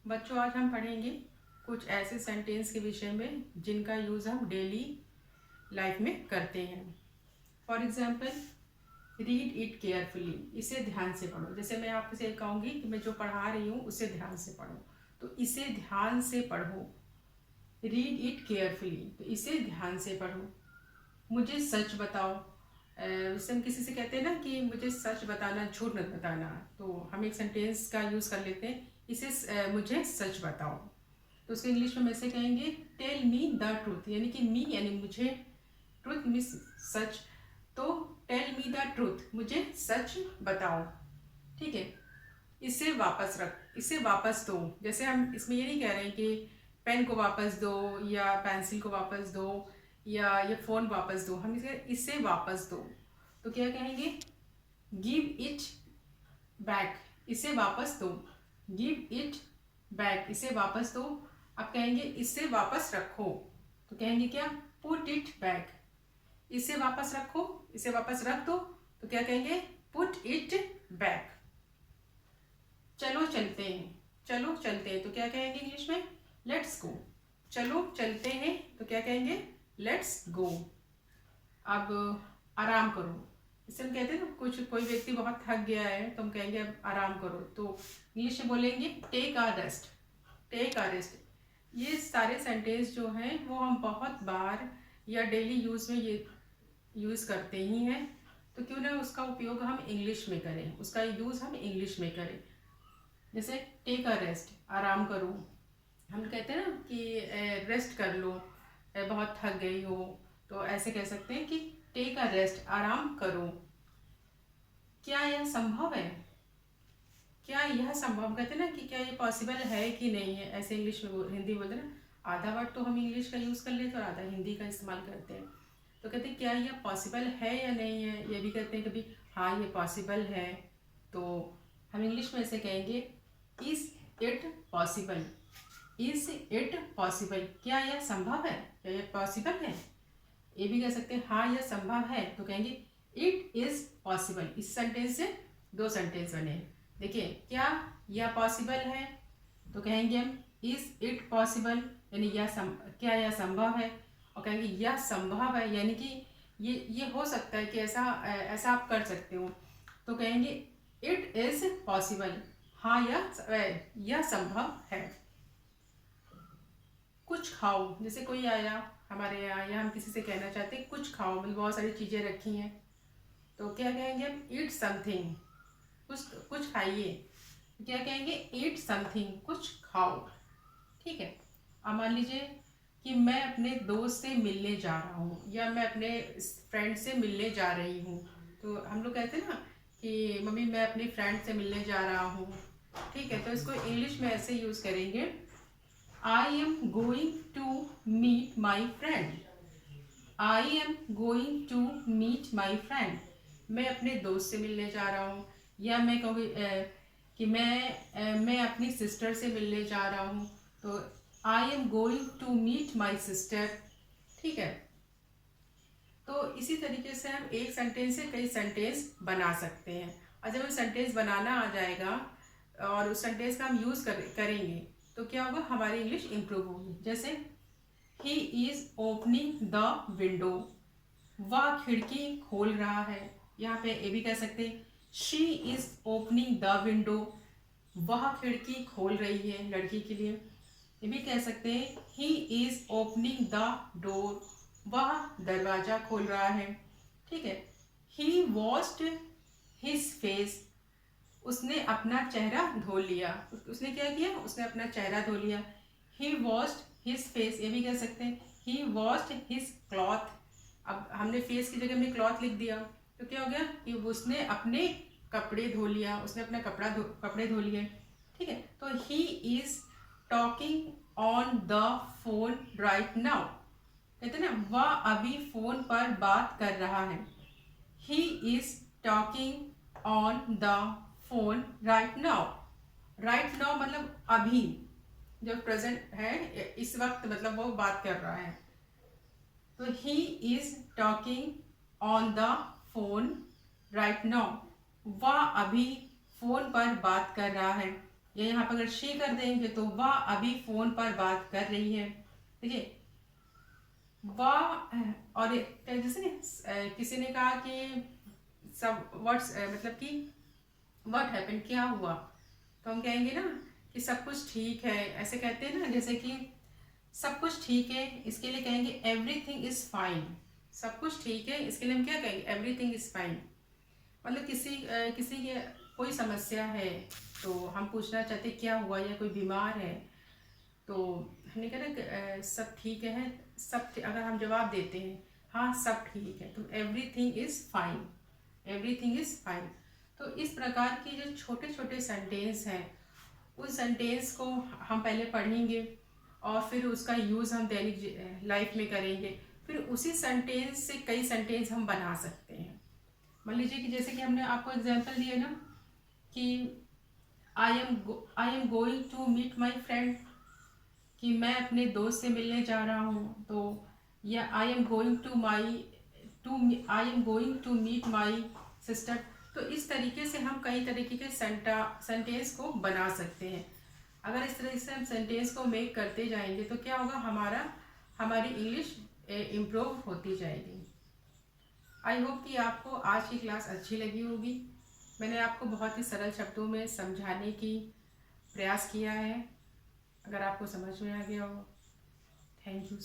बच्चों, आज हम पढ़ेंगे कुछ ऐसे सेंटेंस के विषय में जिनका यूज़ हम डेली लाइफ में करते हैं। For example, read it carefully, इसे ध्यान से पढ़ो। जैसे मैं आपसे कहूँगी कि मैं जो पढ़ा रही हूँ उसे ध्यान से पढ़ो, तो इसे ध्यान से पढ़ो। रीड इट केयरफुली, तो इसे ध्यान से पढ़ो। मुझे सच बताओ, जैसे हम किसी से कहते हैं ना कि मुझे सच बताना, झूठ मत बताना, तो हम एक सेंटेंस का यूज़ कर लेते हैं, इसे मुझे सच बताओ। तो उसको इंग्लिश में ऐसे कहेंगे, टेल मी द ट्रूथ, यानी कि मी यानी मुझे, ट्रूथ मीन्स सच, तो टेल मी द ट्रूथ, मुझे सच बताओ। ठीक है। इसे वापस रख, इसे वापस दो। जैसे हम इसमें ये नहीं कह रहे हैं कि पेन को वापस दो या पेंसिल को वापस दो या ये फ़ोन वापस दो, हम इसे वापस दो। तो क्या कहेंगे, गिव इट बैक, इसे वापस दो। गिव इट बैक, इसे वापस दो। अब कहेंगे इसे वापस रखो, तो कहेंगे क्या, पुट इट बैक, इसे वापस रखो, इसे वापस रख दो, तो क्या कहेंगे, पुट इट बैक। चलो चलते हैं, चलो चलते हैं, तो क्या कहेंगे इंग्लिश में, लेट्स गो। चलो चलते हैं, तो क्या कहेंगे, लेट्स गो। अब आराम करो, इसे हम कहते हैं ना, कुछ कोई व्यक्ति बहुत थक गया है तो हम कहेंगे अब आराम करो, तो इंग्लिश में बोलेंगे टेक आ रेस्ट, टेक आ रेस्ट। ये सारे सेंटेंस जो हैं वो हम बहुत बार या डेली यूज़ में ये यूज़ करते ही हैं, तो क्यों ना उसका उपयोग हम इंग्लिश में करें, उसका यूज़ हम इंग्लिश में करें। जैसे टेक अ रेस्ट, आराम करो। हम कहते हैं ना कि रेस्ट कर लो, बहुत थक गई हो, तो ऐसे कह सकते हैं कि टेक अ रेस्ट, आराम करो। क्या यह संभव है, क्या यह संभव, कहते हैं ना कि क्या ये पॉसिबल है कि नहीं है, ऐसे इंग्लिश में हिंदी बोलते हैं ना, आधा वर्ड तो हम इंग्लिश का यूज़ कर लेते हैं और आधा हिंदी का इस्तेमाल करते हैं। तो कहते हैं क्या यह पॉसिबल है या नहीं है, ये भी कहते हैं कभी हाँ ये पॉसिबल है, तो हम इंग्लिश में ऐसे कहेंगे, is it possible, is it possible, क्या यह संभव है, क्या यह पॉसिबल है। ये भी कह सकते हैं हाँ यह संभव है, तो कहेंगे इट इज़ पॉसिबल। इस सेंटेंस से दो सेंटेंस बने हैं। देखिए, क्या यह पॉसिबल है, तो कहेंगे हम इज़ इट पॉसिबल, यानी क्या यह संभव है, और कहेंगे यह संभव है, यानी कि ये हो सकता है कि ऐसा आप कर सकते हो, तो कहेंगे इट इज़ पॉसिबल, हाँ यह संभव है। कुछ खाओ, जैसे कोई आया हमारे यहाँ या हम किसी से कहना चाहते हैं कुछ खाओ, मतलब बहुत सारी चीज़ें रखी हैं, तो क्या कहेंगे हम, ईट समथिंग, कुछ कुछ खाइए। क्या कहेंगे, ईट समथिंग, कुछ खाओ। ठीक है। अब मान लीजिए कि मैं अपने दोस्त से मिलने जा रहा हूँ या मैं अपने फ्रेंड से मिलने जा रही हूँ, तो हम लोग कहते हैं ना कि मम्मी मैं अपनी फ्रेंड से मिलने जा रहा हूँ। ठीक है, तो इसको इंग्लिश में ऐसे यूज़ करेंगे, I am going to meet my friend, I am going to meet my friend, मैं अपने दोस्त से मिलने जा रहा हूँ। या मैं कहूँगी कि मैं अपनी सिस्टर से मिलने जा रहा हूँ, तो I am going to meet my sister. ठीक है। तो इसी तरीके से हम एक सेंटेंस से कई सेंटेंस बना सकते हैं, और जब हमें सेंटेंस बनाना आ जाएगा और उस सेंटेंस का हम यूज़ करेंगे, तो क्या होगा, हमारी इंग्लिश इम्प्रूव होगी। जैसे he is opening the window, वह खिड़की खोल रहा है। यहाँ पे ये भी कह सकते हैं, she is opening the window, वह खिड़की खोल रही है लड़की के लिए। ये भी कह सकते हैं, he is opening the door, वह दरवाज़ा खोल रहा है। ठीक है। ही वॉश्ड हिज फेस, उसने अपना चेहरा धो लिया, उसने क्या किया, उसने अपना चेहरा धो लिया। ही वॉश्ड हिज फेस, ये भी कह सकते हैं, ही वॉश्ड हिज क्लॉथ, अब हमने फेस की जगह हमने क्लॉथ लिख दिया, तो क्या हो गया कि उसने अपने कपड़े धो लिया, उसने अपना कपड़े धो लिए। ठीक है। तो he is talking on the phone right now, कहते हैं ना वह अभी फोन पर बात कर रहा है। He is talking on the phone right now, right now मतलब अभी, जो प्रेजेंट है इस वक्त, मतलब वो बात कर रहा है। तो he is talking on the phone right now, वह अभी फोन पर बात कर रहा है। या यहाँ पर अगर शी कर देंगे तो वह अभी फोन पर बात कर रही है, ठीक है। वह और जैसे किसी ने कहा कि सब व्हाट्स मतलब कि व्हाट हैपन, क्या हुआ, तो हम कहेंगे ना कि सब कुछ ठीक है, ऐसे कहते हैं ना, जैसे कि सब कुछ ठीक है, इसके लिए कहेंगे एवरीथिंग इज फाइन। सब कुछ ठीक है, इसके लिए हम क्या कहेंगे, एवरीथिंग इज फाइन। मतलब किसी के कोई समस्या है तो हम पूछना चाहते क्या हुआ, या कोई बीमार है तो हमने कहा ना सब ठीक है, अगर हम जवाब देते हैं हाँ सब ठीक है, तो everything is fine, everything is fine. तो इस प्रकार की जो छोटे छोटे सेंटेंस हैं, उस सेंटेंस को हम पहले पढ़ेंगे और फिर उसका यूज़ हम दैनिक लाइफ में करेंगे। फिर उसी सेंटेंस से कई सेंटेंस हम बना सकते हैं। मान लीजिए कि जैसे कि हमने आपको एग्जांपल दिया ना कि I am going to meet my friend, कि मैं अपने दोस्त से मिलने जा रहा हूँ, तो या I am going to meet my sister. तो इस तरीके से हम कई तरीके के सेंटेंस को बना सकते हैं। अगर इस तरह से हम सेंटेंस को मेक करते जाएंगे तो क्या होगा, हमारी इंग्लिश इम्प्रूव होती जाएगी। आई होप कि आपको आज की क्लास अच्छी लगी होगी। मैंने आपको बहुत ही सरल शब्दों में समझाने की प्रयास किया है। अगर आपको समझ में आ गया हो, थैंक यू।